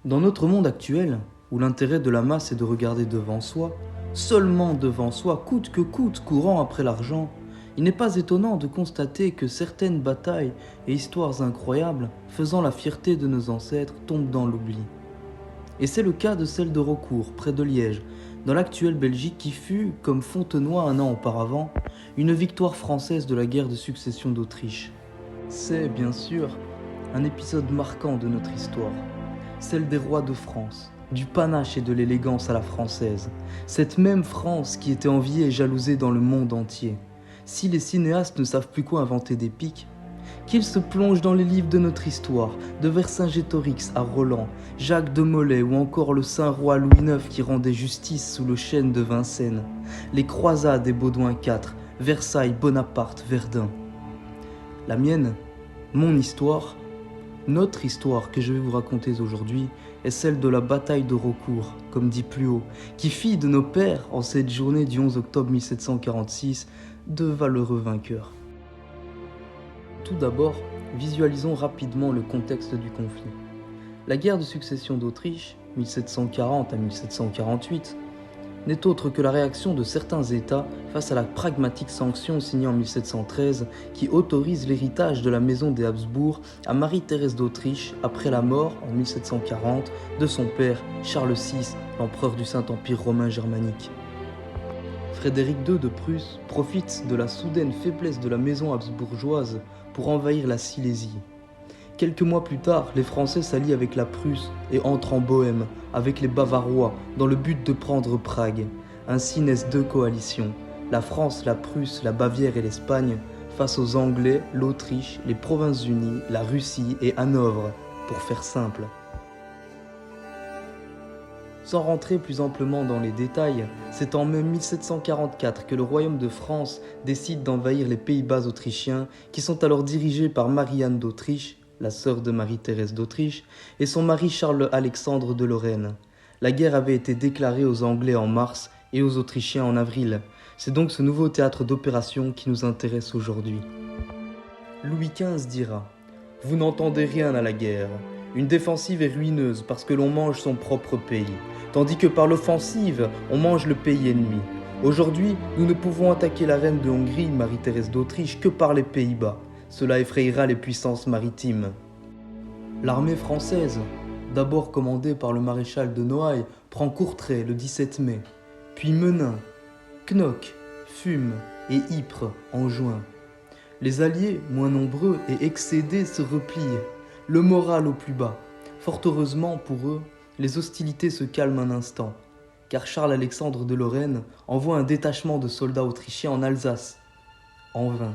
Dans notre monde actuel, où l'intérêt de la masse est de regarder devant soi, seulement devant soi, coûte que coûte, courant après l'argent, il n'est pas étonnant de constater que certaines batailles et histoires incroyables, faisant la fierté de nos ancêtres, tombent dans l'oubli. Et c'est le cas de celle de Raucourt, près de Liège, dans l'actuelle Belgique qui fut, comme Fontenoy un an auparavant, une victoire française de la guerre de succession d'Autriche. C'est, bien sûr, un épisode marquant de notre histoire, celle des rois de France, du panache et de l'élégance à la française, cette même France qui était enviée et jalousée dans le monde entier. Si les cinéastes ne savent plus quoi inventer d'épique, qu'ils se plongent dans les livres de notre histoire, de Vercingétorix à Roland, Jacques de Molay ou encore le Saint-Roi Louis IX qui rendait justice sous le chêne de Vincennes, les croisades et Baudouin IV, Versailles, Bonaparte, Verdun. La mienne, mon histoire, notre histoire que je vais vous raconter aujourd'hui est celle de la bataille de Raucourt, comme dit plus haut, qui fit de nos pères, en cette journée du 11 octobre 1746, de valeureux vainqueurs. Tout d'abord, visualisons rapidement le contexte du conflit. La guerre de succession d'Autriche, 1740 à 1748, n'est autre que la réaction de certains États face à la pragmatique sanction signée en 1713 qui autorise l'héritage de la maison des Habsbourg à Marie-Thérèse d'Autriche après la mort, en 1740, de son père, Charles VI, l'empereur du Saint-Empire romain germanique. Frédéric II de Prusse profite de la soudaine faiblesse de la maison habsbourgeoise pour envahir la Silésie. Quelques mois plus tard, les Français s'allient avec la Prusse et entrent en Bohême avec les Bavarois dans le but de prendre Prague. Ainsi naissent deux coalitions, la France, la Prusse, la Bavière et l'Espagne, face aux Anglais, l'Autriche, les Provinces-Unies, la Russie et Hanovre, pour faire simple. Sans rentrer plus amplement dans les détails, c'est en mai 1744 que le royaume de France décide d'envahir les Pays-Bas autrichiens qui sont alors dirigés par Marie-Anne d'Autriche, la sœur de Marie-Thérèse d'Autriche, et son mari Charles-Alexandre de Lorraine. La guerre avait été déclarée aux Anglais en mars et aux Autrichiens en avril. C'est donc ce nouveau théâtre d'opération qui nous intéresse aujourd'hui. Louis XV dira « Vous n'entendez rien à la guerre. Une défensive est ruineuse parce que l'on mange son propre pays, tandis que par l'offensive, on mange le pays ennemi. Aujourd'hui, nous ne pouvons attaquer la reine de Hongrie, Marie-Thérèse d'Autriche, que par les Pays-Bas. Cela effrayera les puissances maritimes. » L'armée française, d'abord commandée par le maréchal de Noailles, prend Courtrai le 17 mai, puis Menin, Knock, Fumes et Ypres en juin. Les Alliés, moins nombreux et excédés, se replient, le moral au plus bas. Fort heureusement pour eux, les hostilités se calment un instant, car Charles-Alexandre de Lorraine envoie un détachement de soldats autrichiens en Alsace, en vain.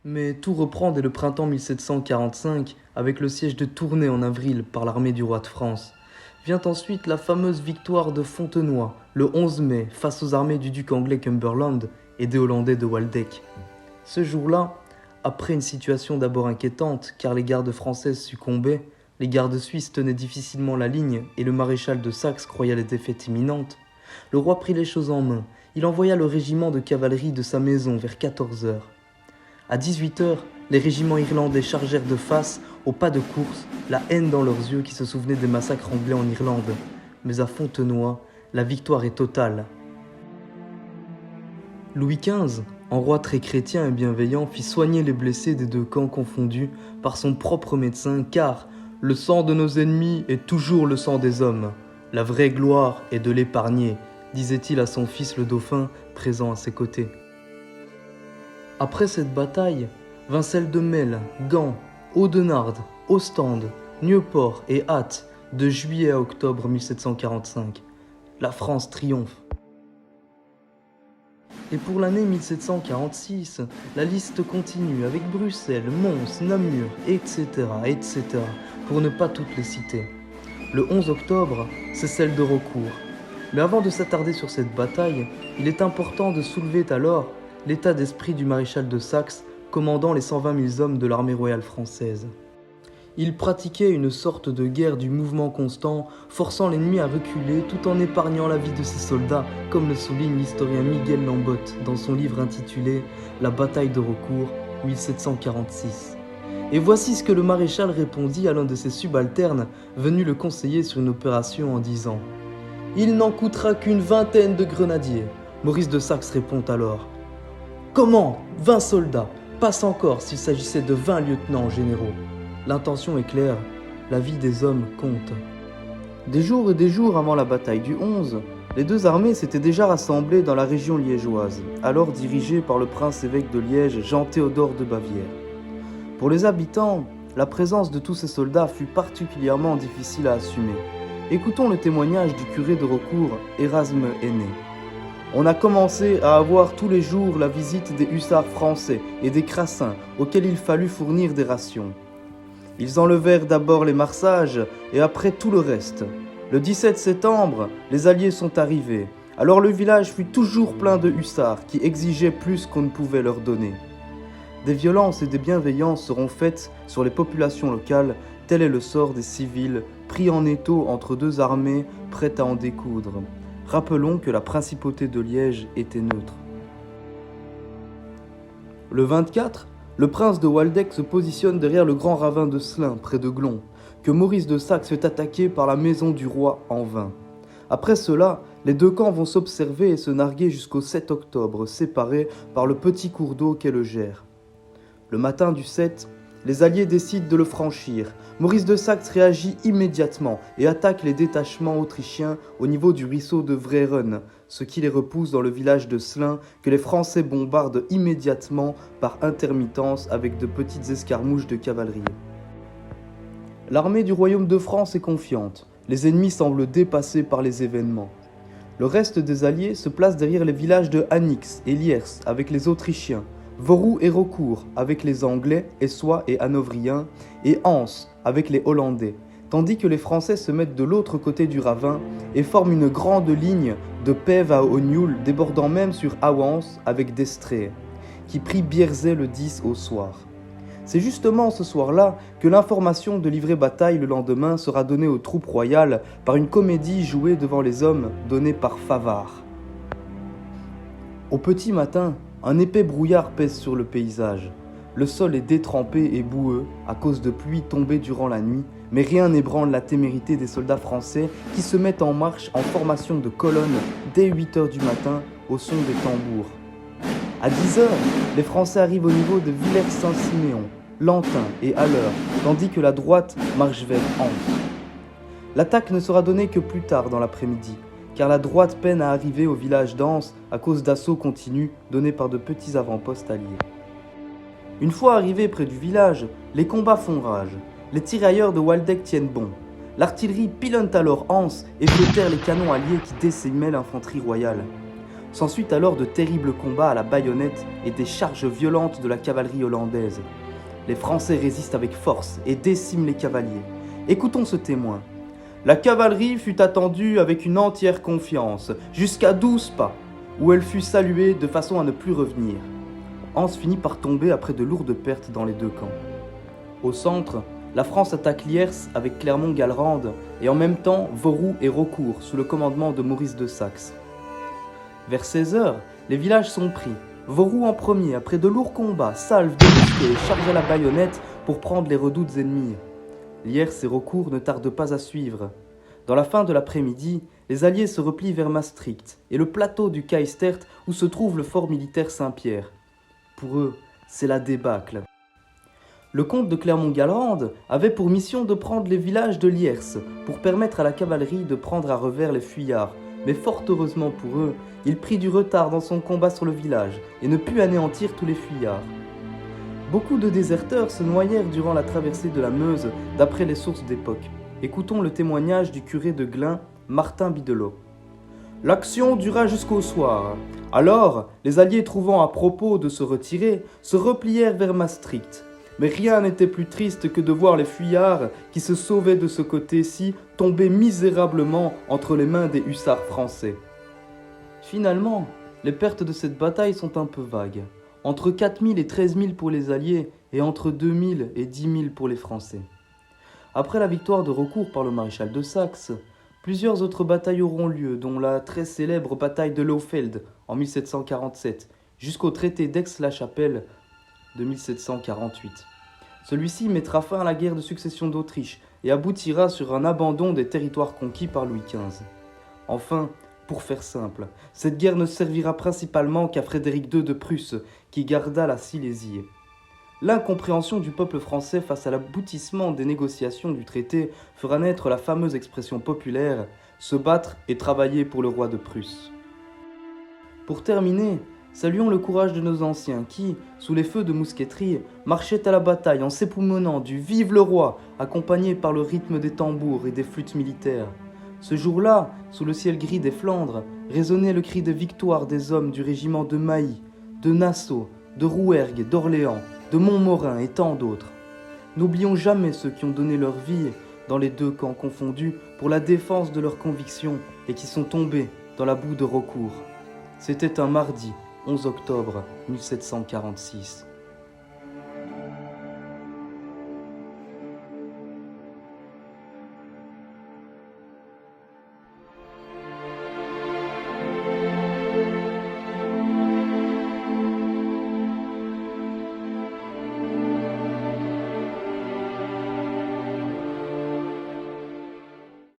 Mais tout reprend dès le printemps 1745 avec le siège de Tournai en avril par l'armée du roi de France. Vient ensuite la fameuse victoire de Fontenoy le 11 mai face aux armées du duc anglais Cumberland et des Hollandais de Waldeck. Ce jour-là, après une situation d'abord inquiétante car les gardes françaises succombaient, les gardes suisses tenaient difficilement la ligne et le maréchal de Saxe croyait la défaite imminente, le roi prit les choses en main. Il envoya le régiment de cavalerie de sa maison vers 14 heures. À 18h, les régiments irlandais chargèrent de face, au pas de course, la haine dans leurs yeux qui se souvenaient des massacres anglais en Irlande. Mais à Fontenoy, la victoire est totale. Louis XV, en roi très chrétien et bienveillant, fit soigner les blessés des deux camps confondus par son propre médecin, car « le sang de nos ennemis est toujours le sang des hommes. La vraie gloire est de l'épargner », disait-il à son fils le dauphin, présent à ses côtés. Après cette bataille, vint celle de Melle, Gand, Audenarde, Ostende, Nieuport et Ath, de juillet à octobre 1745. La France triomphe. Et pour l'année 1746, la liste continue avec Bruxelles, Mons, Namur, etc., pour ne pas toutes les citer. Le 11 octobre, c'est celle de Raucourt. Mais avant de s'attarder sur cette bataille, il est important de soulever alors l'état d'esprit du maréchal de Saxe, commandant les 120 000 hommes de l'armée royale française. Il pratiquait une sorte de guerre du mouvement constant, forçant l'ennemi à reculer tout en épargnant la vie de ses soldats, comme le souligne l'historien Miguel Lambotte dans son livre intitulé « La bataille de Raucourt, 1746 ». Et voici ce que le maréchal répondit à l'un de ses subalternes venu le conseiller sur une opération en disant « Il n'en coûtera qu'une vingtaine de grenadiers ». Maurice de Saxe répond alors « Comment 20 soldats? Passe encore s'il s'agissait de 20 lieutenants généraux. » L'intention est claire, la vie des hommes compte. Des jours et des jours avant la bataille du 11, les deux armées s'étaient déjà rassemblées dans la région liégeoise, alors dirigée par le prince-évêque de Liège, Jean-Théodore de Bavière. Pour les habitants, la présence de tous ces soldats fut particulièrement difficile à assumer. Écoutons le témoignage du curé de Raucourt, Érasme Aîné. On a commencé à avoir tous les jours la visite des hussards français et des crassins auxquels il fallut fournir des rations. Ils enlevèrent d'abord les marsages et après tout le reste. Le 17 septembre, les Alliés sont arrivés. Alors le village fut toujours plein de hussards qui exigeaient plus qu'on ne pouvait leur donner. Des violences et des bienveillances seront faites sur les populations locales, tel est le sort des civils pris en étau entre deux armées prêtes à en découdre. Rappelons que la principauté de Liège était neutre. Le 24, le prince de Waldeck se positionne derrière le grand ravin de Slin, près de Glon, que Maurice de Saxe fait attaquer par la maison du roi en vain. Après cela, les deux camps vont s'observer et se narguer jusqu'au 7 octobre, séparés par le petit cours d'eau qu'est le Gers. Le matin du 7, les Alliés décident de le franchir. Maurice de Saxe réagit immédiatement et attaque les détachements autrichiens au niveau du ruisseau de Vreren, ce qui les repousse dans le village de Slin que les Français bombardent immédiatement par intermittence avec de petites escarmouches de cavalerie. L'armée du royaume de France est confiante. Les ennemis semblent dépassés par les événements. Le reste des Alliés se place derrière les villages de Annix et Liers avec les Autrichiens, Voroux et Raucourt avec les Anglais, Essois et Hanovriens, et Anse avec les Hollandais, tandis que les Français se mettent de l'autre côté du ravin et forment une grande ligne de Pève à Ognoul, débordant même sur Awans avec Destrée, qui prit Bierzet le 10 au soir. C'est justement ce soir-là que l'information de livrer bataille le lendemain sera donnée aux troupes royales par une comédie jouée devant les hommes donnée par Favard. Au petit matin, un épais brouillard pèse sur le paysage. Le sol est détrempé et boueux à cause de pluies tombées durant la nuit, mais rien n'ébranle la témérité des soldats français qui se mettent en marche en formation de colonne dès 8 h du matin au son des tambours. À 10 h, les Français arrivent au niveau de Villers-Saint-Siméon, Lantin et Halleur, tandis que la droite marche vers Anse. L'attaque ne sera donnée que plus tard dans l'après-midi, car la droite peine à arriver au village d'Anse à cause d'assauts continus donnés par de petits avant-postes alliés. Une fois arrivés près du village, les combats font rage. Les tirailleurs de Waldeck tiennent bon. L'artillerie pilonne alors Anse et fait taire les canons alliés qui décimaient l'infanterie royale. S'ensuit alors de terribles combats à la baïonnette et des charges violentes de la cavalerie hollandaise. Les Français résistent avec force et déciment les cavaliers. Écoutons ce témoin. La cavalerie fut attendue avec une entière confiance, jusqu'à 12 pas, où elle fut saluée de façon à ne plus revenir. Anse finit par tomber après de lourdes pertes dans les deux camps. Au centre, la France attaque Liers avec Clermont-Gallerande et en même temps Voroux et Raucourt sous le commandement de Maurice de Saxe. Vers 16 h, les villages sont pris. Voroux en premier, après de lourds combats, salve de mousquets et charge à la baïonnette pour prendre les redoutes ennemies. Liers et Raucourt ne tardent pas à suivre. Dans la fin de l'après-midi, les Alliés se replient vers Maastricht et le plateau du Keistert où se trouve le fort militaire Saint-Pierre. Pour eux, c'est la débâcle. Le comte de Clermont-Gallerande avait pour mission de prendre les villages de Liers pour permettre à la cavalerie de prendre à revers les fuyards, mais fort heureusement pour eux, il prit du retard dans son combat sur le village et ne put anéantir tous les fuyards. Beaucoup de déserteurs se noyèrent durant la traversée de la Meuse, d'après les sources d'époque. Écoutons le témoignage du curé de Glun, Martin Bidelot. L'action dura jusqu'au soir. Alors, les Alliés trouvant à propos de se retirer, se replièrent vers Maastricht. Mais rien n'était plus triste que de voir les fuyards qui se sauvaient de ce côté-ci tomber misérablement entre les mains des hussards français. Finalement, les pertes de cette bataille sont un peu vagues. Entre 4 000 et 13 000 pour les Alliés et entre 2 000 et 10 000 pour les Français. Après la victoire de Raucourt par le maréchal de Saxe, plusieurs autres batailles auront lieu, dont la très célèbre bataille de Laufeld en 1747, jusqu'au traité d'Aix-la-Chapelle de 1748. Celui-ci mettra fin à la guerre de succession d'Autriche et aboutira sur un abandon des territoires conquis par Louis XV. Enfin, pour faire simple, cette guerre ne servira principalement qu'à Frédéric II de Prusse, qui garda la Silésie. L'incompréhension du peuple français face à l'aboutissement des négociations du traité fera naître la fameuse expression populaire « se battre et travailler pour le roi de Prusse ». Pour terminer, saluons le courage de nos anciens qui, sous les feux de mousqueterie, marchaient à la bataille en s'époumonant du « Vive le roi !» accompagné par le rythme des tambours et des flûtes militaires. Ce jour-là, sous le ciel gris des Flandres, résonnait le cri de victoire des hommes du régiment de Mailly, de Nassau, de Rouergue, d'Orléans, de Montmorin et tant d'autres. N'oublions jamais ceux qui ont donné leur vie, dans les deux camps confondus, pour la défense de leurs convictions et qui sont tombés dans la boue de Raucourt. C'était un mardi, 11 octobre 1746.